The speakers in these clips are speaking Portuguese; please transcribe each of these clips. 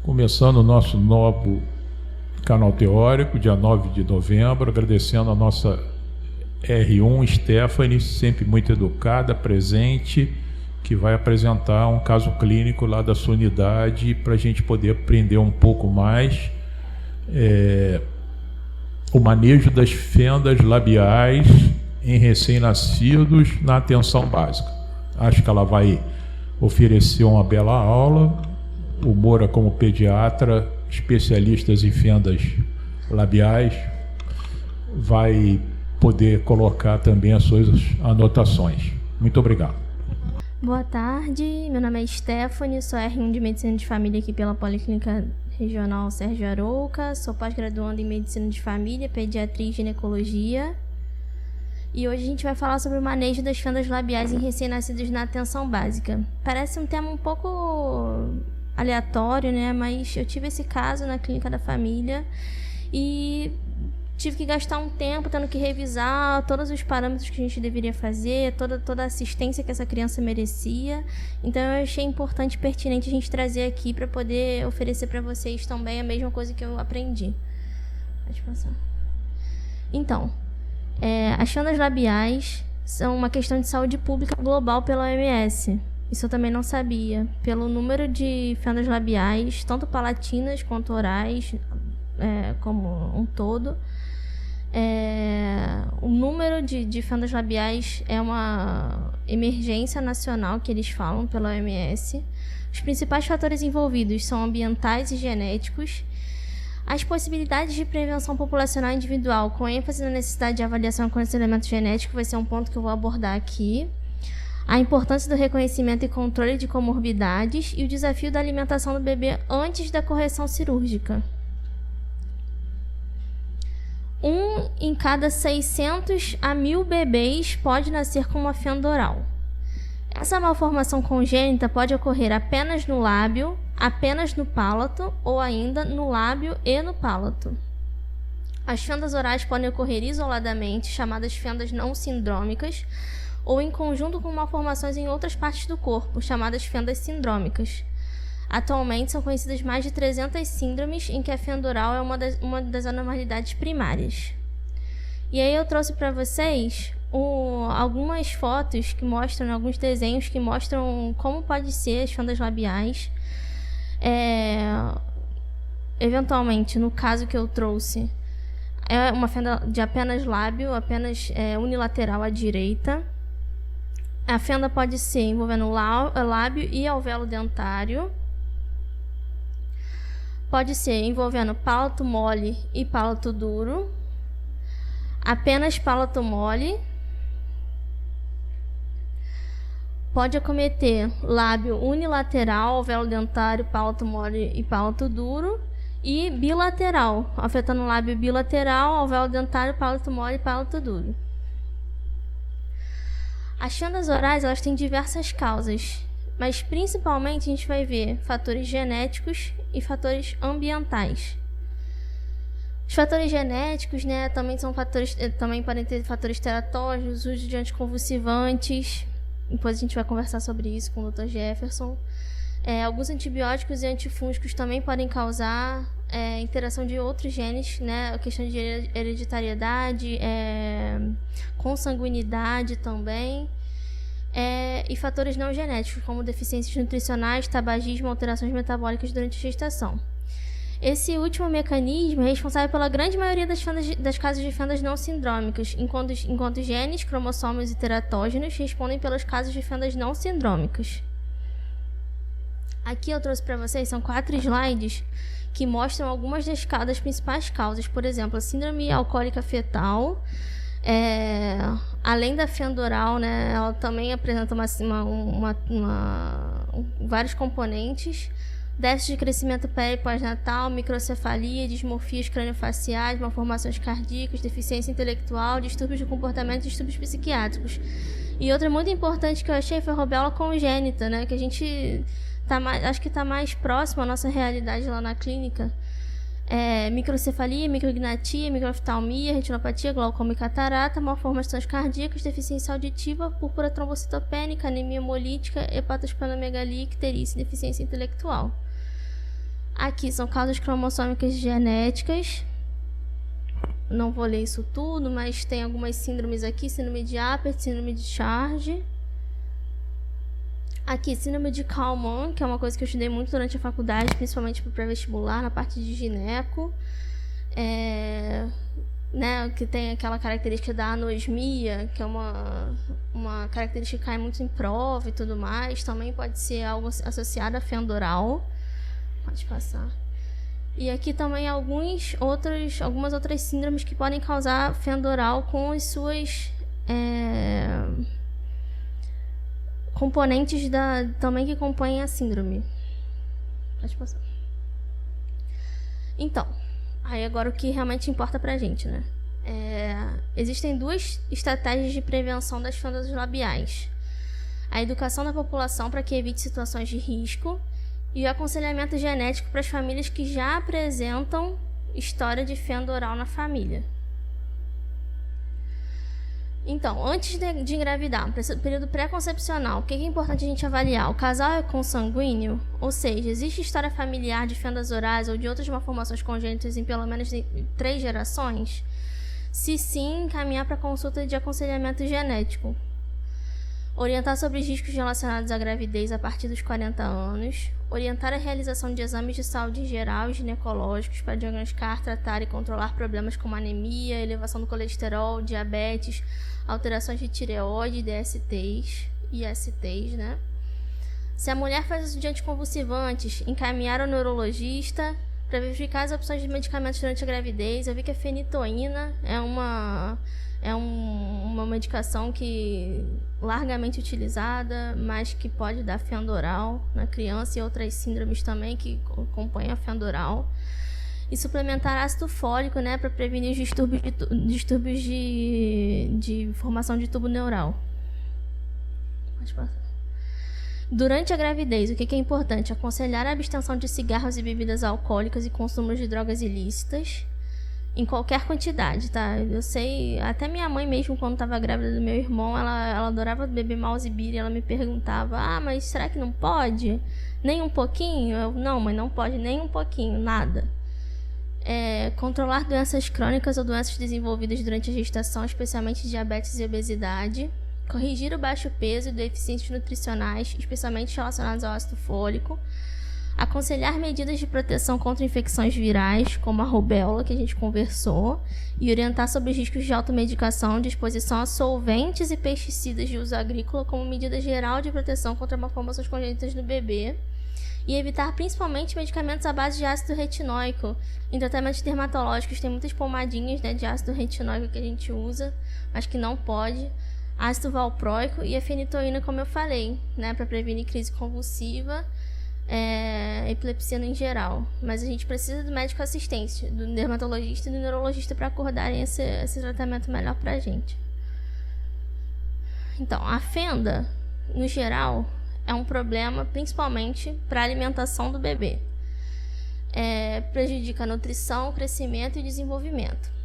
Começando o nosso novo canal teórico, dia 9 de novembro, agradecendo a nossa R1, Stephanie, sempre muito educada, presente, que vai apresentar um caso clínico lá da sua unidade para a gente poder aprender um pouco mais o manejo das fendas labiais em recém-nascidos na atenção básica. Acho que ela vai oferecer uma bela aula. O Moura, como pediatra, especialista em fendas labiais, vai poder colocar também as suas anotações. Muito obrigado. Boa tarde, meu nome é Stephanie, sou R1 de Medicina de Família aqui pela Policlínica Regional Sérgio Arouca, sou pós-graduanda em Medicina de Família, Pediatria e Ginecologia. E hoje a gente vai falar sobre o manejo das fendas labiais em recém-nascidos na atenção básica. Parece um tema um pouco aleatório, né? Mas eu tive esse caso na clínica da família e tive que gastar um tempo tendo que revisar todos os parâmetros que a gente deveria fazer, toda a assistência que essa criança merecia. Então eu achei importante e pertinente a gente trazer aqui para poder oferecer para vocês também a mesma coisa que eu aprendi. Pode passar. Então, as fendas labiais são uma questão de saúde pública global pela OMS. Isso eu também não sabia. Pelo número de fendas labiais, tanto palatinas quanto orais, como um todo, o número de fendas labiais é uma emergência nacional que eles falam pela OMS. Os principais fatores envolvidos são ambientais e genéticos. As possibilidades de prevenção populacional individual, com ênfase na necessidade de avaliação com esse elemento genético, vai ser um ponto que eu vou abordar aqui. A importância do reconhecimento e controle de comorbidades e o desafio da alimentação do bebê antes da correção cirúrgica. 1 em cada 600 a 1.000 bebês pode nascer com uma fenda oral. Essa malformação congênita pode ocorrer apenas no lábio, apenas no palato ou ainda no lábio e no palato. As fendas orais podem ocorrer isoladamente, chamadas fendas não sindrômicas, ou em conjunto com malformações em outras partes do corpo, chamadas fendas sindrômicas. Atualmente são conhecidas mais de 300 síndromes em que a fenda oral é uma das anormalidades primárias. E aí eu trouxe para vocês algumas fotos que mostram, alguns desenhos que mostram como pode ser as fendas labiais. Eventualmente, no caso que eu trouxe, é uma fenda de apenas lábio, apenas unilateral à direita. A fenda pode ser envolvendo o lábio e alvéolo dentário. Pode ser envolvendo palato mole e palato duro. Apenas palato mole. Pode acometer lábio unilateral, alvéolo dentário, palato mole e palato duro. E bilateral, afetando o lábio bilateral, alvéolo dentário, palato mole e palato duro. As fendas orais, elas têm diversas causas, mas principalmente a gente vai ver fatores genéticos e fatores ambientais. Os fatores genéticos, né, também podem ter fatores teratógenos, uso de anticonvulsivantes. Depois a gente vai conversar sobre isso com o Dr. Jefferson. Alguns antibióticos e antifúngicos também podem causar interação de outros genes, né? A questão de hereditariedade, consanguinidade também. E fatores não genéticos, como deficiências nutricionais, tabagismo, alterações metabólicas durante a gestação. Esse último mecanismo é responsável pela grande maioria das causas de fendas não sindrômicas, enquanto genes, cromossomos e teratógenos respondem pelas causas de fendas não sindrômicas. Aqui eu trouxe para vocês, são 4 slides que mostram algumas das principais causas. Por exemplo, a síndrome alcoólica fetal, além da fenda oral, né, ela também apresenta vários componentes. Déficit de crescimento pós-natal, microcefalia, dismorfias craniofaciais, malformações cardíacas, deficiência intelectual, distúrbios de comportamento e distúrbios psiquiátricos. E outra muito importante que eu achei foi a rubéola congênita, né, que a gente acho que está mais próximo à nossa realidade lá na clínica. Microcefalia, micrognatia, microoftalmia, retinopatia, glaucoma e catarata, malformações cardíacas, deficiência auditiva, púrpura trombocitopênica, anemia hemolítica, hepatosplenomegalia, icterícia e deficiência intelectual. Aqui são causas cromossômicas genéticas. Não vou ler isso tudo, mas tem algumas síndromes aqui. Síndrome de Apert, síndrome de Charge. Aqui, síndrome de Kalman, que é uma coisa que eu estudei muito durante a faculdade, principalmente para o pré-vestibular, na parte de gineco. Né, que tem aquela característica da anosmia, que é uma característica que cai muito em prova e tudo mais. Também pode ser algo associado a fenda oral. Pode passar. E aqui também algumas outras síndromes que podem causar fenda oral com as suas componentes também que compõem a síndrome. Pode passar. Então, aí agora o que realmente importa pra gente, né? Existem 2 estratégias de prevenção das fendas labiais. A educação da população para que evite situações de risco e o aconselhamento genético para as famílias que já apresentam história de fenda oral na família. Então, antes de engravidar, período pré-concepcional, o que é importante a gente avaliar? O casal é consanguíneo? Ou seja, existe história familiar de fendas orais ou de outras malformações congênitas em pelo menos 3 gerações? Se sim, encaminhar para consulta de aconselhamento genético. Orientar sobre os riscos relacionados à gravidez a partir dos 40 anos. Orientar a realização de exames de saúde geral e ginecológicos para diagnosticar, tratar e controlar problemas como anemia, elevação do colesterol, diabetes, alterações de tireoide, DSTs e STs, né? Se a mulher faz uso de anticonvulsivantes, encaminhar ao neurologista para verificar as opções de medicamentos durante a gravidez. Eu vi que a fenitoína é uma medicação que largamente utilizada, mas que pode dar fenda oral na criança e outras síndromes também que compõem a fenda oral. E suplementar ácido fólico, né, para prevenir os distúrbios de formação de tubo neural. Pode passar. Durante a gravidez, o que é importante? Aconselhar a abstenção de cigarros e bebidas alcoólicas e consumo de drogas ilícitas em qualquer quantidade, tá? Eu sei, até minha mãe mesmo, quando estava grávida do meu irmão, ela adorava beber mouse beer e ela me perguntava, mas será que não pode? Nem um pouquinho? Eu, não, mãe, não pode nem um pouquinho, nada. Controlar doenças crônicas ou doenças desenvolvidas durante a gestação, especialmente diabetes e obesidade. Corrigir o baixo peso e deficiências nutricionais, especialmente relacionados ao ácido fólico. Aconselhar medidas de proteção contra infecções virais, como a rubéola, que a gente conversou, e orientar sobre os riscos de automedicação, de exposição a solventes e pesticidas de uso agrícola como medida geral de proteção contra malformações congênitas no bebê. E evitar principalmente medicamentos à base de ácido retinóico. Em tratamentos dermatológicos tem muitas pomadinhas, né, de ácido retinóico que a gente usa, mas que não pode. Ácido valproico e a fenitoína, como eu falei, né, para prevenir crise convulsiva, epilepsia em geral. Mas a gente precisa do médico assistente, do dermatologista e do neurologista para acordarem esse tratamento melhor para a gente. Então, a fenda, no geral, é um problema principalmente para a alimentação do bebê. Prejudica a nutrição, o crescimento e o desenvolvimento.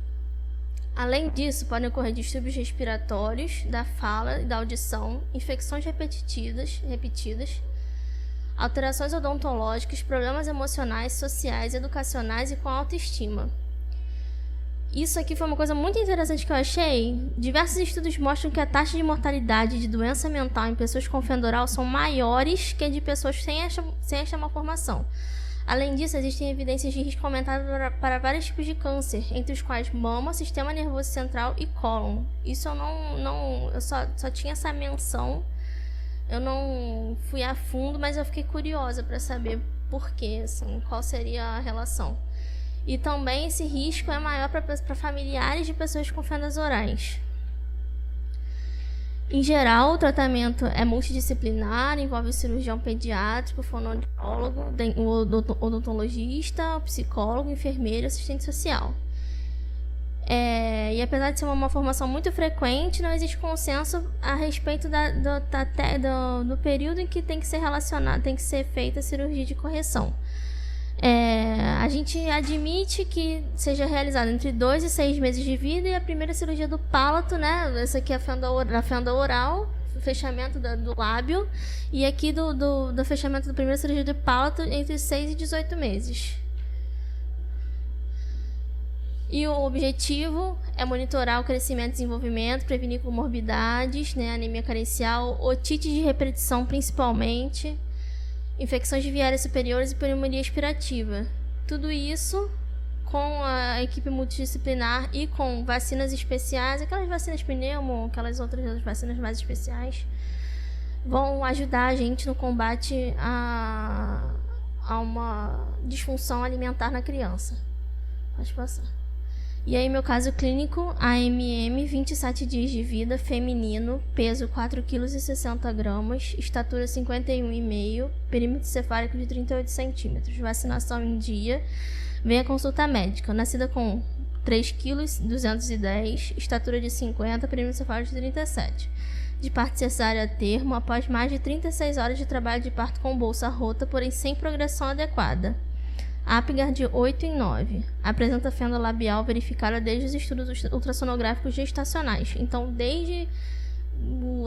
Além disso, podem ocorrer distúrbios respiratórios, da fala e da audição, infecções repetidas, alterações odontológicas, problemas emocionais, sociais, educacionais e com autoestima. Isso aqui foi uma coisa muito interessante que eu achei. Diversos estudos mostram que a taxa de mortalidade de doença mental em pessoas com fenda oral são maiores que a de pessoas sem esta malformação. Além disso, existem evidências de risco aumentado para vários tipos de câncer, entre os quais mama, sistema nervoso central e cólon. Isso eu só tinha essa menção. Eu não fui a fundo, mas eu fiquei curiosa para saber por quê, assim, qual seria a relação. E também esse risco é maior para familiares de pessoas com fendas orais. Em geral, o tratamento é multidisciplinar, envolve o cirurgião pediátrico, o fonoaudiólogo, o odontologista, o psicólogo, o enfermeiro e assistente social. E apesar de ser uma malformação muito frequente, não existe consenso a respeito do período em que tem que ser feita a cirurgia de correção. A gente admite que seja realizada entre 2 e 6 meses de vida, e a primeira cirurgia do palato, né, essa aqui é a fenda oral, fechamento do lábio e aqui do fechamento da primeira cirurgia de palato entre 6 e 18 meses. E o objetivo é monitorar o crescimento e desenvolvimento, prevenir comorbidades, né, anemia carencial, otite de repetição principalmente, infecções de viárias superiores e pneumonia aspirativa. Tudo isso com a equipe multidisciplinar e com vacinas especiais, aquelas vacinas pneumo, aquelas outras vacinas mais especiais, vão ajudar a gente no combate a uma disfunção alimentar na criança. Pode passar. E aí, meu caso clínico, AMM, 27 dias de vida, feminino, peso 4,60 kg, estatura 51,5, perímetro cefálico de 38 cm, vacinação em dia, vem a consulta médica, nascida com 3,210 kg, estatura de 50, perímetro cefálico de 37, de parto cesárea a termo, após mais de 36 horas de trabalho de parto com bolsa rota, porém sem progressão adequada. Apgar de 8 em 9. Apresenta fenda labial verificada desde os estudos ultrassonográficos gestacionais. Então, desde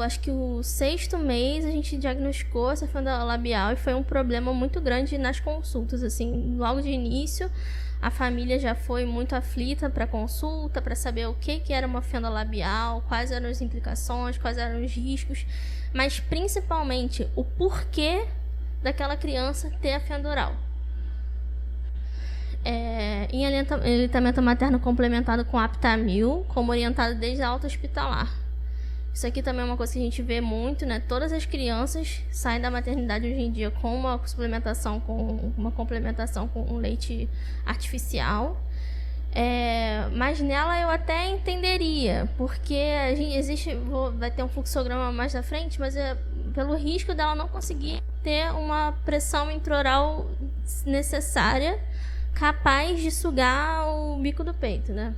acho que o 6º mês, a gente diagnosticou essa fenda labial e foi um problema muito grande nas consultas. Assim, logo de início, a família já foi muito aflita para consulta, para saber o que era uma fenda labial, quais eram as implicações, quais eram os riscos, mas principalmente o porquê daquela criança ter a fenda oral. Em aleitamento materno complementado com Aptamil, como orientado desde a alta hospitalar. Isso aqui também é uma coisa que a gente vê muito, né? Todas as crianças saem da maternidade hoje em dia com uma complementação com leite artificial. Mas nela eu até entenderia, porque vai ter um fluxograma mais à frente, mas pelo risco dela não conseguir ter uma pressão intraoral necessária, capaz de sugar o bico do peito, né?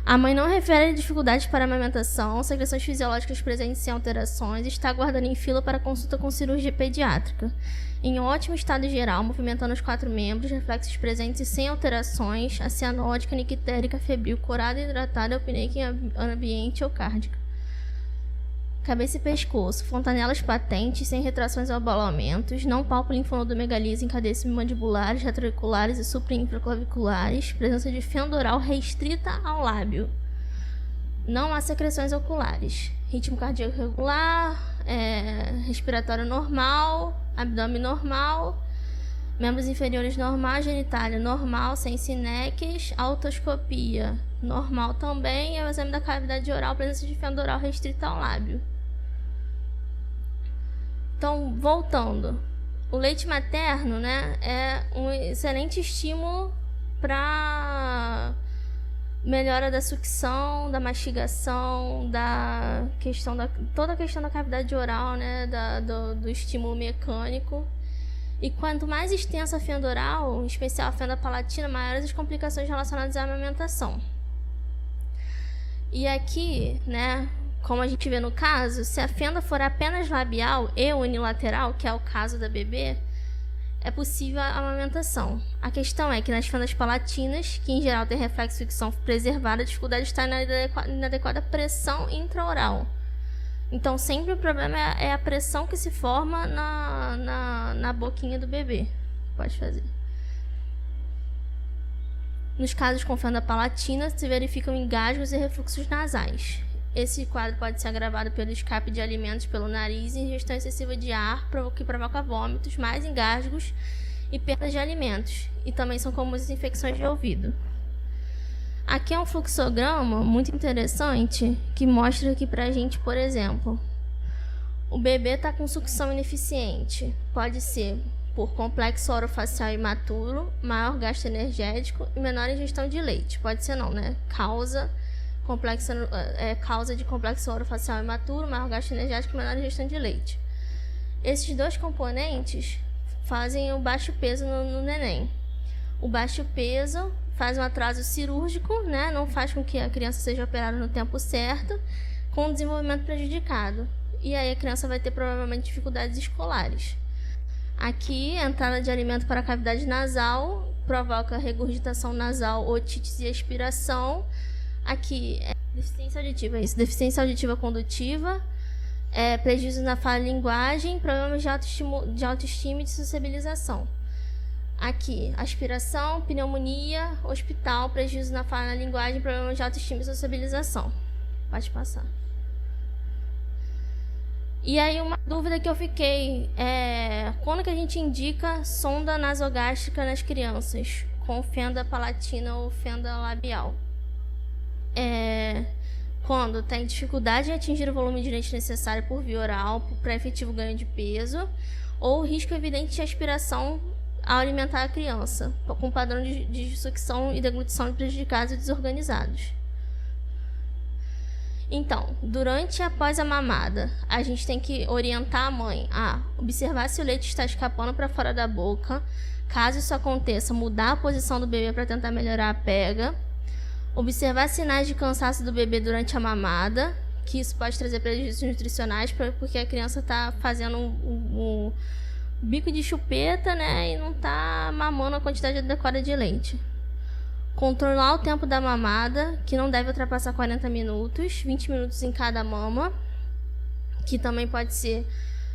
A mãe não refere dificuldades para a amamentação, secreções fisiológicas presentes sem alterações, está aguardando em fila para consulta com cirurgia pediátrica. Em ótimo estado geral, movimentando os 4 membros, reflexos presentes sem alterações, a cianótica, nictérica, febril, corada, hidratada, apneica em ambiente ou cárdica. Cabeça e pescoço, fontanelas patentes, sem retrações ou abalamentos, não palpo linfonodomegalias em cadeias mandibulares, retroauriculares e suprainfraclaviculares, presença de fenda oral restrita ao lábio. Não há secreções oculares. Ritmo cardíaco regular, respiratório normal, abdômen normal, membros inferiores normal, genitália normal, sem sineques, autoscopia normal também, e o exame da cavidade oral, presença de fenda oral restrita ao lábio. Então, voltando, o leite materno, né, é um excelente estímulo para melhora da sucção, da mastigação, toda a questão da cavidade oral, né, do estímulo mecânico. E quanto mais extensa a fenda oral, em especial a fenda palatina, maiores as complicações relacionadas à amamentação. E aqui, né, como a gente vê no caso, se a fenda for apenas labial e unilateral, que é o caso da bebê, é possível a amamentação. A questão é que nas fendas palatinas, que em geral tem reflexo de sucção preservada, a dificuldade está na inadequada pressão intraoral. Então, sempre o problema é a pressão que se forma na boquinha do bebê. Pode fazer. Nos casos com fenda palatina, se verificam engasgos e refluxos nasais. Esse quadro pode ser agravado pelo escape de alimentos pelo nariz e ingestão excessiva de ar, que provoca vômitos, mais engasgos e perda de alimentos. E também são comuns as infecções de ouvido. Aqui é um fluxograma muito interessante que mostra aqui pra gente, por exemplo, o bebê está com sucção ineficiente. Pode ser por complexo orofacial imaturo, maior gasto energético e menor ingestão de leite. Pode ser não, né? Causa de complexo orofacial imaturo, maior gasto energético e menor ingestão de leite. Esses dois componentes fazem o baixo peso no neném. O baixo peso faz um atraso cirúrgico, né? Não faz com que a criança seja operada no tempo certo, com o desenvolvimento prejudicado. E aí a criança vai ter provavelmente dificuldades escolares. Aqui, a entrada de alimento para a cavidade nasal provoca regurgitação nasal, otites e expiração. Aqui, Deficiência auditiva, é isso. Deficiência auditiva condutiva, prejuízo na fala e linguagem, problemas de autoestima e de sociabilização. Aqui, aspiração, pneumonia, hospital, prejuízo na fala e na linguagem, problemas de autoestima e sociabilização. Pode passar. E aí, uma dúvida que eu fiquei quando que a gente indica sonda nasogástrica nas crianças com fenda palatina ou fenda labial? Quando tem dificuldade em atingir o volume de leite necessário por via oral para efetivo ganho de peso, ou risco evidente de aspiração ao alimentar a criança, com padrão de sucção e deglutição prejudicados e desorganizados. Então, durante e após a mamada, a gente tem que orientar a mãe a observar se o leite está escapando para fora da boca. Caso isso aconteça, mudar a posição do bebê para tentar melhorar a pega. Observar sinais de cansaço do bebê durante a mamada, que isso pode trazer prejuízos nutricionais, porque a criança está fazendo um bico de chupeta, né, e não está mamando a quantidade adequada de leite. Controlar o tempo da mamada, que não deve ultrapassar 40 minutos, 20 minutos em cada mama, que também pode ser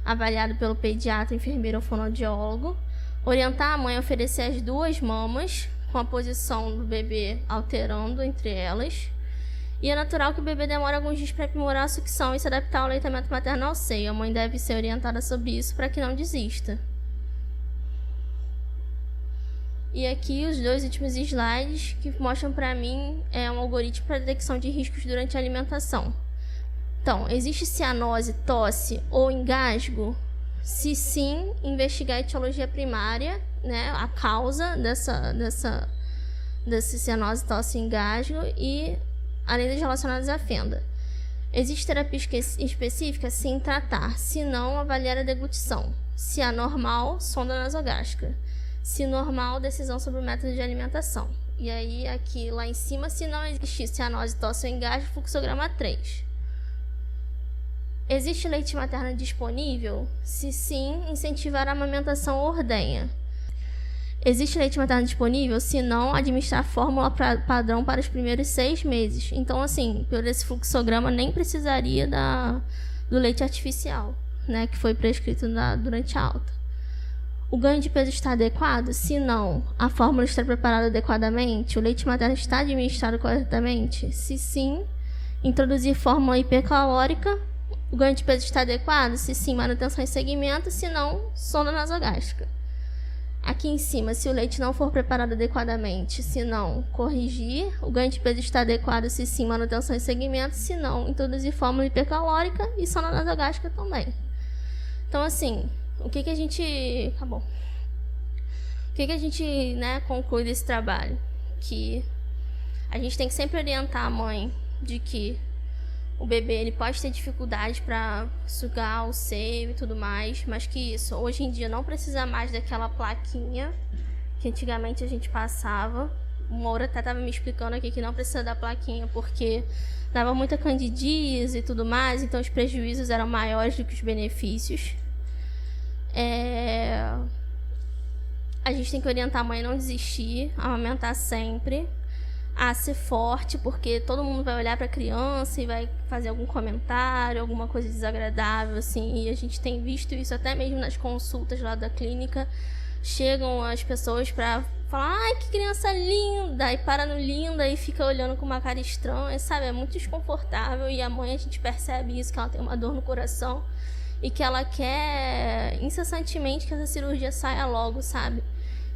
avaliado pelo pediatra, enfermeiro ou fonoaudiólogo. Orientar a mãe a oferecer as 2 mamas, com a posição do bebê alterando entre elas. E é natural que o bebê demore alguns dias para aprimorar a sucção e se adaptar ao aleitamento materno ao seio. A mãe deve ser orientada sobre isso para que não desista. E aqui os 2 últimos slides que mostram para mim um algoritmo para detecção de riscos durante a alimentação. Então, existe cianose, tosse ou engasgo? Se sim, investigar a etiologia primária, né, a causa dessa cianose, tosse e engasgo, e além das relacionadas à fenda. Existe terapia específica? Sim, tratar. Se não, avaliar a deglutição. Se anormal, sonda nasogástrica. Se normal, decisão sobre o método de alimentação. E aí, aqui lá em cima, se não existir cianose, tosse ou engasgo, fluxograma 3. Existe leite materno disponível? Se sim, incentivar a amamentação ordenha. Existe leite materno disponível? Se não, administrar a fórmula padrão para os primeiros 6 meses. Então, assim, por esse fluxograma, nem precisaria do leite artificial, né, que foi prescrito durante a alta. O ganho de peso está adequado? Se não, a fórmula está preparada adequadamente? O leite materno está administrado corretamente? Se sim, introduzir fórmula hipercalórica. O ganho de peso está adequado? Se sim, manutenção em segmento. Se não, sonda nasogástrica. Aqui em cima, se o leite não for preparado adequadamente, se não, corrigir. O ganho de peso está adequado? Se sim, manutenção em segmento. Se não, introduzir fórmula hipercalórica e sonda nasogástrica também. Então, assim, o que a gente... Acabou. O que a gente, né, conclui desse trabalho? Que a gente tem que sempre orientar a mãe de que o bebê ele pode ter dificuldade para sugar o seio e tudo mais, mas que isso, hoje em dia, não precisa mais daquela plaquinha que antigamente a gente passava. O Moura até estava me explicando aqui que não precisa da plaquinha porque dava muita candidíase e tudo mais, então os prejuízos eram maiores do que os benefícios. A gente tem que orientar a mãe a não desistir, a amamentar sempre, a ser forte, porque todo mundo vai olhar para a criança e vai fazer algum comentário, alguma coisa desagradável, assim, e a gente tem visto isso até mesmo nas consultas lá da clínica. Chegam as pessoas para falar, ai, que criança linda, e para no linda e fica olhando com uma cara estranha, sabe? É muito desconfortável, e a mãe, a gente percebe isso, que ela tem uma dor no coração e que ela quer incessantemente que essa cirurgia saia logo, sabe?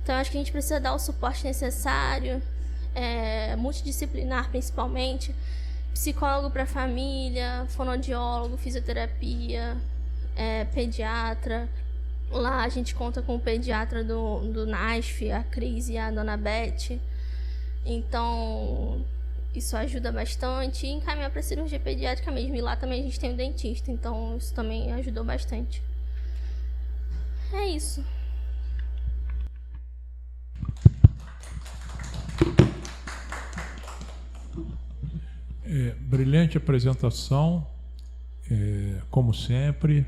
Então, eu acho que a gente precisa dar o suporte necessário, multidisciplinar principalmente, psicólogo para a família, fonoaudiólogo, fisioterapia, pediatra. Lá a gente conta com o pediatra do NASF, a Cris e a dona Beth. Então, isso ajuda bastante. E encaminhar para a cirurgia pediátrica mesmo. E lá também a gente tem o dentista, então isso também ajudou bastante. É isso. Brilhante apresentação, como sempre,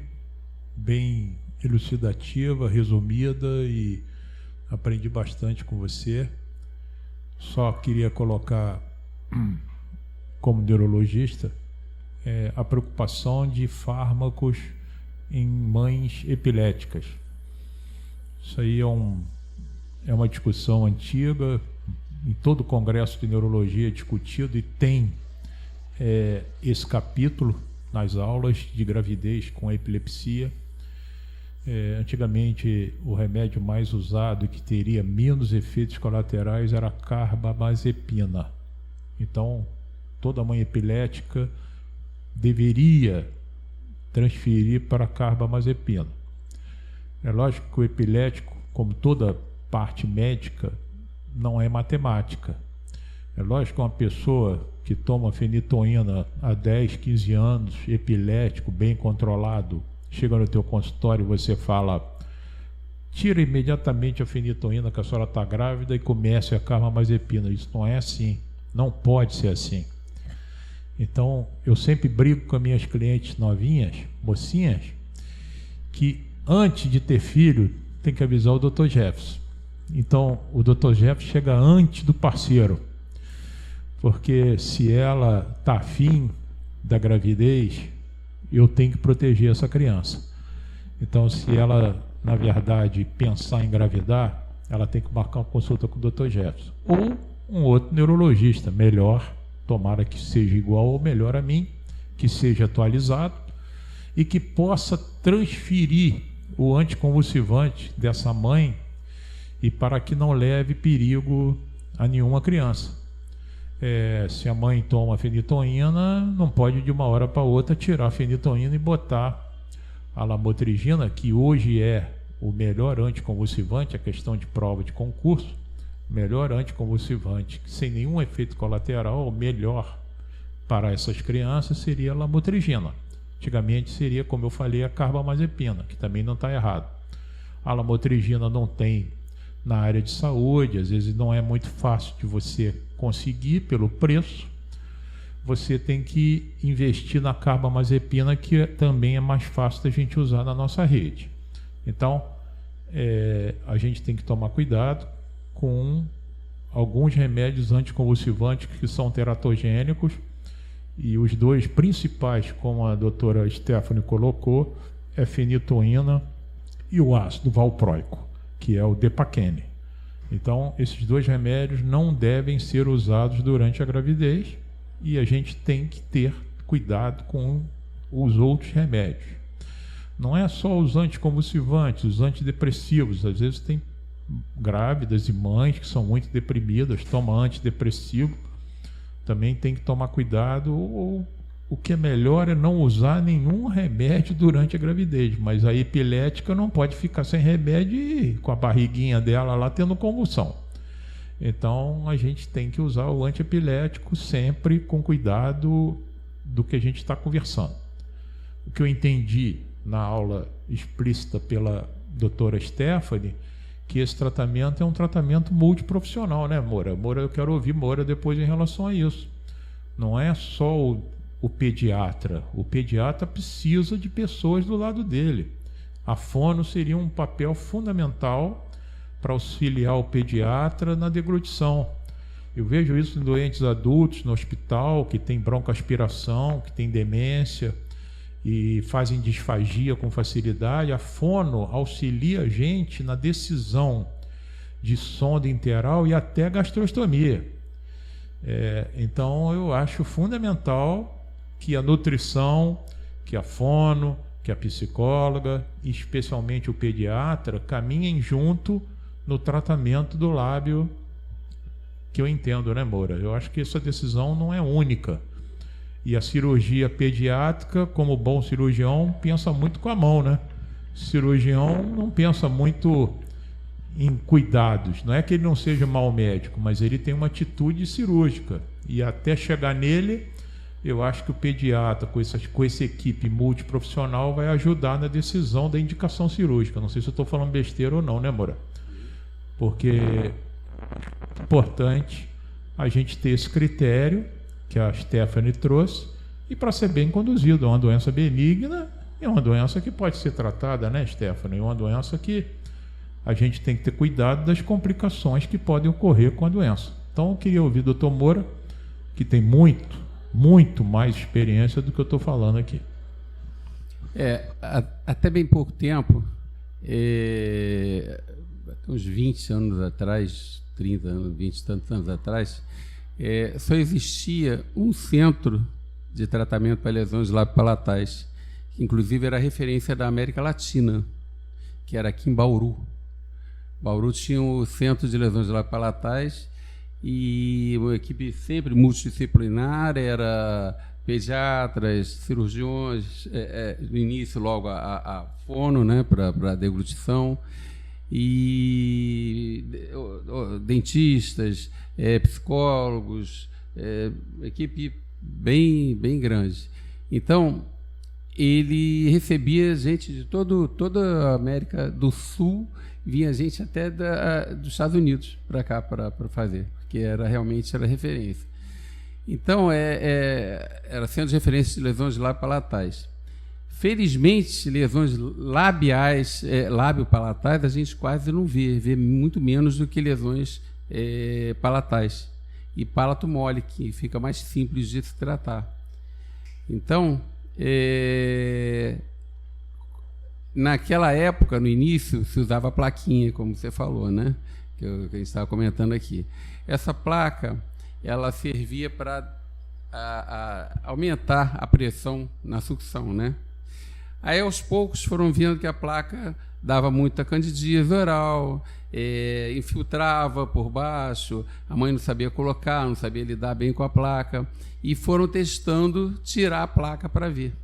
bem elucidativa, resumida, e aprendi bastante com você. Só queria colocar como neurologista, a preocupação de fármacos em mães epiléticas. Isso aí é uma discussão antiga, em todo o congresso de neurologia é discutido, e tem esse capítulo nas aulas de gravidez com epilepsia. Antigamente, o remédio mais usado e que teria menos efeitos colaterais era a carbamazepina. Então, toda mãe epilética deveria transferir para a carbamazepina. É lógico que o epilético, como toda parte médica, não é matemática. É lógico que uma pessoa que toma fenitoína há 10, 15 anos, epilético, bem controlado, chega no teu consultório e você fala: tira imediatamente a fenitoína que a senhora está grávida e comece a carbamazepina. Isso não é assim, não pode ser assim. Então, eu sempre brigo com as minhas clientes novinhas, mocinhas, que antes de ter filho, tem que avisar o Dr. Jefferson. Então, o Dr. Jefferson chega antes do parceiro, porque se ela está afim da gravidez, eu tenho que proteger essa criança. Então, se ela, na verdade, pensar em engravidar, ela tem que marcar uma consulta com o Dr. Jefferson. Ou um outro neurologista, melhor, tomara que seja igual ou melhor a mim, que seja atualizado e que possa transferir o anticonvulsivante dessa mãe e para que não leve perigo a nenhuma criança. Se a mãe toma fenitoína, não pode de uma hora para outra tirar a fenitoína e botar a lamotrigina, que hoje é o melhor anticonvulsivante, a questão de prova de concurso, melhor anticonvulsivante, sem nenhum efeito colateral, o melhor para essas crianças seria a lamotrigina. Antigamente seria, como eu falei, a carbamazepina, que também não está errado. A lamotrigina não tem na área de saúde, às vezes não é muito fácil de você conseguir pelo preço. Você tem que investir na carbamazepina, que também é mais fácil da gente usar na nossa rede. Então, a gente tem que tomar cuidado com alguns remédios anticonvulsivantes que são teratogênicos, e os dois principais, como a doutora Stephanie colocou, é fenitoína e o ácido valproico, que é o Depakene. Então, esses dois remédios não devem ser usados durante a gravidez, e a gente tem que ter cuidado com os outros remédios. Não é só os anticonvulsivantes, os antidepressivos. Às vezes tem grávidas e mães que são muito deprimidas, tomam antidepressivo, também tem que tomar cuidado. O que é melhor é não usar nenhum remédio durante a gravidez, mas a epilética não pode ficar sem remédio e com a barriguinha dela lá tendo convulsão. Então a gente tem que usar o antiepilético sempre com cuidado do que a gente está conversando. O que eu entendi na aula explícita pela doutora Stephanie, que esse tratamento é um tratamento multiprofissional, né, Moura? Moura, eu quero ouvir Moura depois em relação a isso. Não é só o pediatra. O pediatra precisa de pessoas do lado dele. A fono seria um papel fundamental para auxiliar o pediatra na deglutição. Eu vejo isso em doentes adultos no hospital, que tem broncoaspiração, que tem demência e fazem disfagia com facilidade. A fono auxilia a gente na decisão de sonda interal e até gastrostomia. Então eu acho fundamental que a nutrição, que a fono, que a psicóloga, e especialmente o pediatra, caminhem junto no tratamento do lábio, que eu entendo, né, Moura? Eu acho que essa decisão não é única. E a cirurgia pediátrica, como bom cirurgião, pensa muito com a mão, né? Cirurgião não pensa muito em cuidados. Não é que ele não seja mau médico, mas ele tem uma atitude cirúrgica. E até chegar nele, eu acho que o pediatra, com essa equipe multiprofissional, vai ajudar na decisão da indicação cirúrgica. Não sei se eu estou falando besteira ou não, né, Moura? Porque é importante a gente ter esse critério que a Stephanie trouxe, e para ser bem conduzido. É uma doença benigna, é uma doença que pode ser tratada, né, Stephanie? É uma doença que a gente tem que ter cuidado das complicações que podem ocorrer com a doença. Então eu queria ouvir o Dr. Moura, que tem muito muito mais experiência do que eu estou falando aqui. Até bem pouco tempo, uns 20 anos atrás, 30 anos, 20 e tantos anos atrás, só existia um centro de tratamento para lesões lábio-palatais, que inclusive era referência da América Latina, que era aqui em Bauru. Bauru tinha o Centro de Lesões Lábio-Palatais e uma equipe sempre multidisciplinar, era pediatras, cirurgiões, no início logo a fono, né, para deglutição, e dentistas, psicólogos, equipe bem grande. Então, ele recebia gente de toda a América do Sul, vinha gente até dos Estados Unidos para cá para fazer, porque realmente era referência. Então, era centro de referência de lesões lábio-palatais. Felizmente, lesões labiais, lábio-palatais, a gente quase não vê muito menos do que lesões palatais. E palato mole, que fica mais simples de se tratar. Então, naquela época, no início, se usava a plaquinha, como você falou, né? Que a gente estava comentando aqui. Essa placa, ela servia para aumentar a pressão na sucção, né? Aí, aos poucos, foram vendo que a placa dava muita candidíase oral, infiltrava por baixo, a mãe não sabia colocar, não sabia lidar bem com a placa, e foram testando tirar a placa para ver.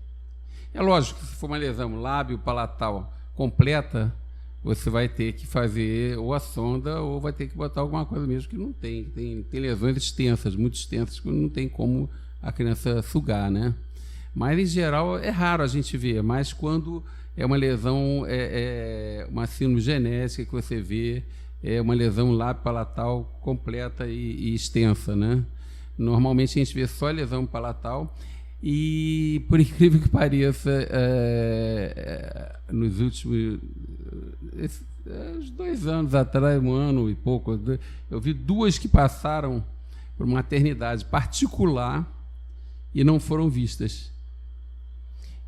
É lógico que se for uma lesão lábio-palatal completa, você vai ter que fazer ou a sonda ou vai ter que botar alguma coisa mesmo que não tem. Tem lesões extensas, muito extensas, que não tem como a criança sugar, né? Mas, em geral, é raro a gente ver, mas quando é uma lesão, uma síndrome genética que você vê, é uma lesão lábio-palatal completa e extensa, né? Normalmente a gente vê só lesão palatal e, por incrível que pareça, nos últimos uns 2 anos atrás, 1 ano e pouco, eu vi 2 que passaram por maternidade particular e não foram vistas.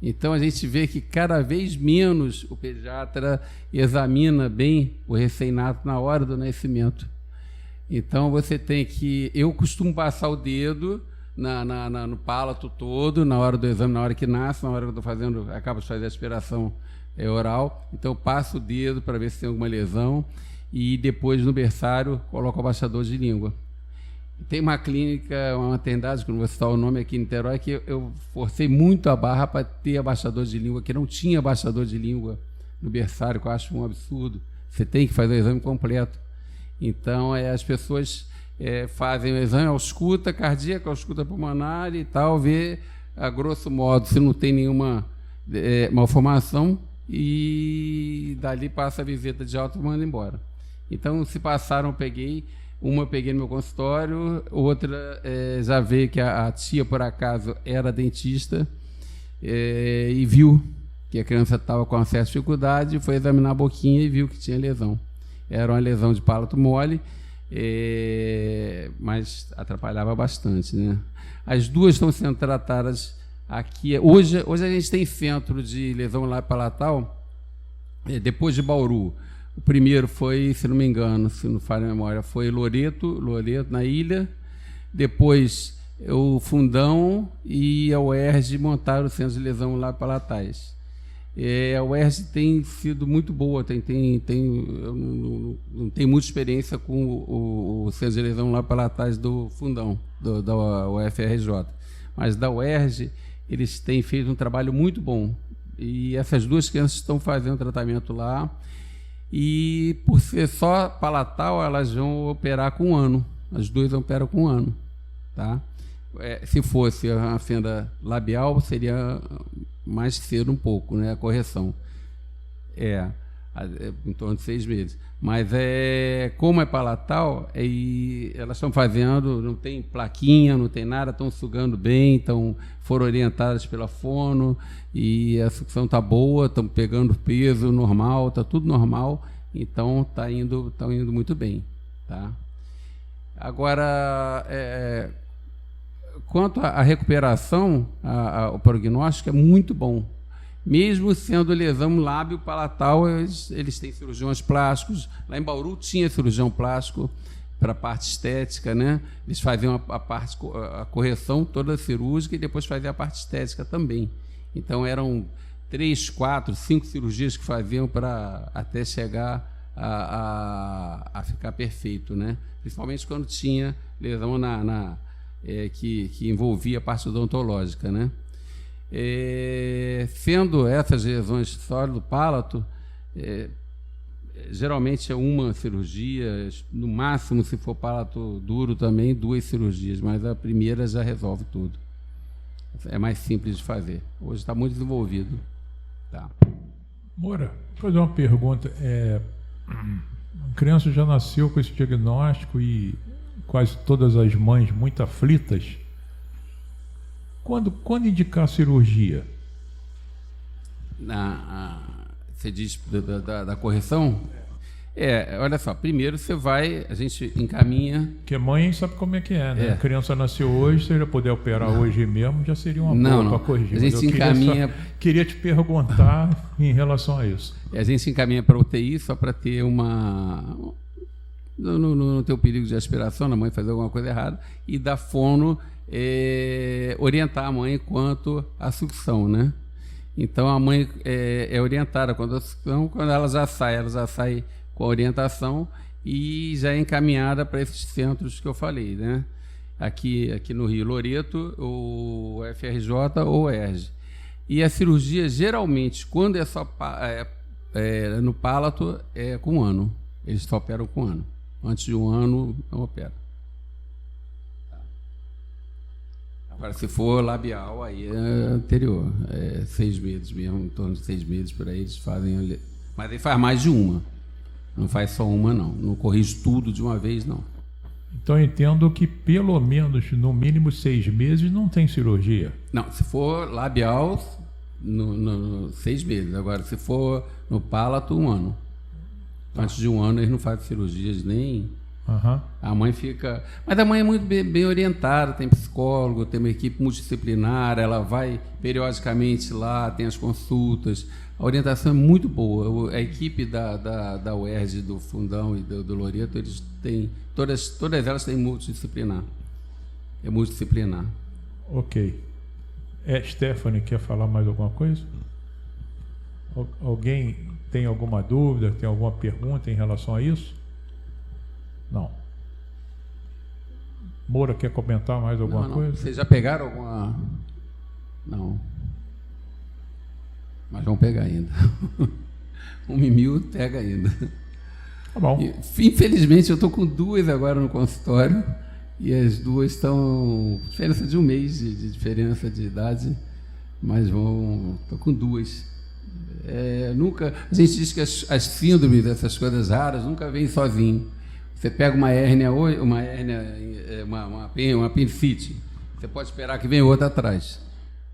Então, a gente vê que cada vez menos o pediatra examina bem o recém-nato na hora do nascimento. Então, você tem que... Eu costumo passar o dedo no palato todo, na hora do exame, na hora que nasce, na hora que eu estou fazendo, acabo de fazer a aspiração oral. Então, eu passo o dedo para ver se tem alguma lesão e depois, no berçário, coloco o abaixador de língua. Tem uma clínica, uma maternidade, que não vou citar o nome aqui em Niterói, que eu forcei muito a barra para ter abaixador de língua, que não tinha abaixador de língua no berçário, que eu acho um absurdo. Você tem que fazer o exame completo. Então, as pessoas fazem o exame, ausculta cardíaca, ausculta pulmonar e tal, vê, a grosso modo, se não tem nenhuma malformação, e dali passa a visita de alta e manda embora. Então, se passaram, uma eu peguei no meu consultório, outra já veio que a tia, por acaso, era dentista e viu que a criança estava com uma certa dificuldade, foi examinar a boquinha e viu que tinha lesão. Era uma lesão de palato mole, mas atrapalhava bastante, né? As 2 estão sendo tratadas aqui. Hoje a gente tem centro de lesão lábio-palatal, depois de Bauru. O primeiro foi, se não me engano, se não falha a memória, foi Loreto, na Ilha. Depois, o Fundão e a UERJ montaram o Centro de Lesão Lábio-Palatais. A UERJ tem sido muito boa, eu não tenho muita experiência com o Centro de Lesão Lábio-Palatais do Fundão, da UFRJ. Mas da UERJ, eles têm feito um trabalho muito bom. E essas 2 crianças estão fazendo tratamento lá. E, por ser só palatal, elas vão operar com 1 ano. As 2 operam com 1 ano. Tá? Se fosse uma fenda labial, seria mais cedo um pouco, né, a correção. Em torno de 6 meses. Mas, como é palatal, elas estão fazendo, não tem plaquinha, não tem nada, estão sugando bem, foram orientadas pela fono e a sucção está boa, estão pegando peso normal, está tudo normal, então está indo muito bem. Tá? Agora, quanto à recuperação, o prognóstico é muito bom. Mesmo sendo lesão lábio-palatal, eles têm cirurgiões plásticos. Lá em Bauru tinha cirurgião plástico para a parte estética, né? Eles faziam a correção toda cirúrgica e depois faziam a parte estética também. Então, eram 3, 4, 5 cirurgias que faziam para até chegar a ficar perfeito, né? Principalmente quando tinha lesão que envolvia a parte odontológica, né? Sendo essas lesões só do palato, geralmente é uma cirurgia, no máximo, se for palato duro também, 2 cirurgias, mas a primeira já resolve tudo. É mais simples de fazer. Hoje está muito desenvolvido. Tá. Moura, vou fazer uma pergunta. A criança já nasceu com esse diagnóstico e quase todas as mães muito aflitas. Quando indicar a cirurgia? Você diz da correção? Olha só, primeiro a gente encaminha... Porque mãe sabe como é que é, né? A criança nasceu hoje, se ele puder operar hoje mesmo, já seria uma boa para corrigir. A gente encaminha... Queria te perguntar em relação a isso. A gente encaminha para UTI só para ter uma... Não ter o perigo de aspiração, a mãe fazer alguma coisa errada, e da fono orientar a mãe quanto à sucção, né? Então, a mãe é orientada quando ela já sai com a orientação e já é encaminhada para esses centros que eu falei, né? Aqui no Rio, Loreto, o FRJ ou o ERJ. E a cirurgia, geralmente, quando é só no palato, é com 1 ano. Eles só operam com 1 ano. Antes de 1 ano, não opera. Agora, se for labial, aí é anterior. 6 meses mesmo, em torno de 6 meses por aí, eles fazem... Mas aí faz mais de uma. Não faz só uma, não. Não corrige tudo de uma vez, não. Então, eu entendo que pelo menos, no mínimo 6 meses, não tem cirurgia. Não, se for labial, 6 meses. Agora, se for no palato, 1 ano. Antes de 1 ano, eles não fazem cirurgias nem... A mãe fica... Mas a mãe é muito bem orientada, tem psicólogo, tem uma equipe multidisciplinar, ela vai periodicamente lá, tem as consultas. A orientação é muito boa. A equipe da UERJ, do Fundão e do Loreto, eles têm... Todas elas têm multidisciplinar. É multidisciplinar. Ok. Stephanie, quer falar mais alguma coisa? Alguém tem alguma dúvida, tem alguma pergunta em relação a isso? Não. Moura, quer comentar mais alguma coisa? Vocês já pegaram alguma... Não. Mas vão pegar ainda. O Mimil pega ainda. Tá bom. Infelizmente, eu estou com 2 agora no consultório e as 2 estão... Diferença de 1 mês de diferença de idade, mas estou com 2. Nunca... A gente diz que as síndromes, essas coisas raras, nunca vêm sozinho. Você pega uma hérnia, uma apendicite, você pode esperar que venha outra atrás.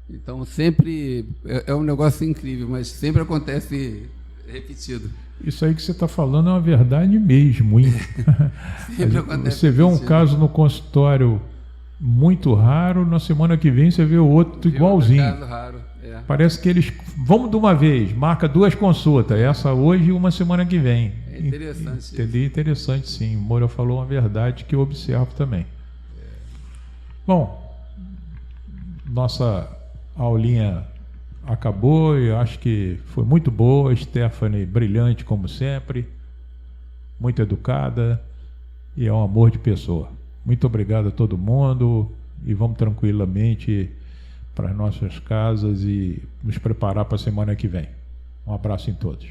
Então, sempre é um negócio incrível, mas sempre acontece repetido. Isso aí que você está falando é uma verdade mesmo, hein? Sempre acontece. Você vê um caso no consultório muito raro, na semana que vem você vê o outro igualzinho. Outro caso raro, Parece que eles... Vamos de uma vez, marca 2 consultas, essa hoje e uma semana que vem. É interessante. Entendi, interessante sim. O Moura falou uma verdade que eu observo também. Bom, nossa aulinha acabou e eu acho que foi muito boa. Stephanie, brilhante como sempre, muito educada e é um amor de pessoa. Muito obrigado a todo mundo e vamos tranquilamente para as nossas casas e nos preparar para a semana que vem. Um abraço em todos.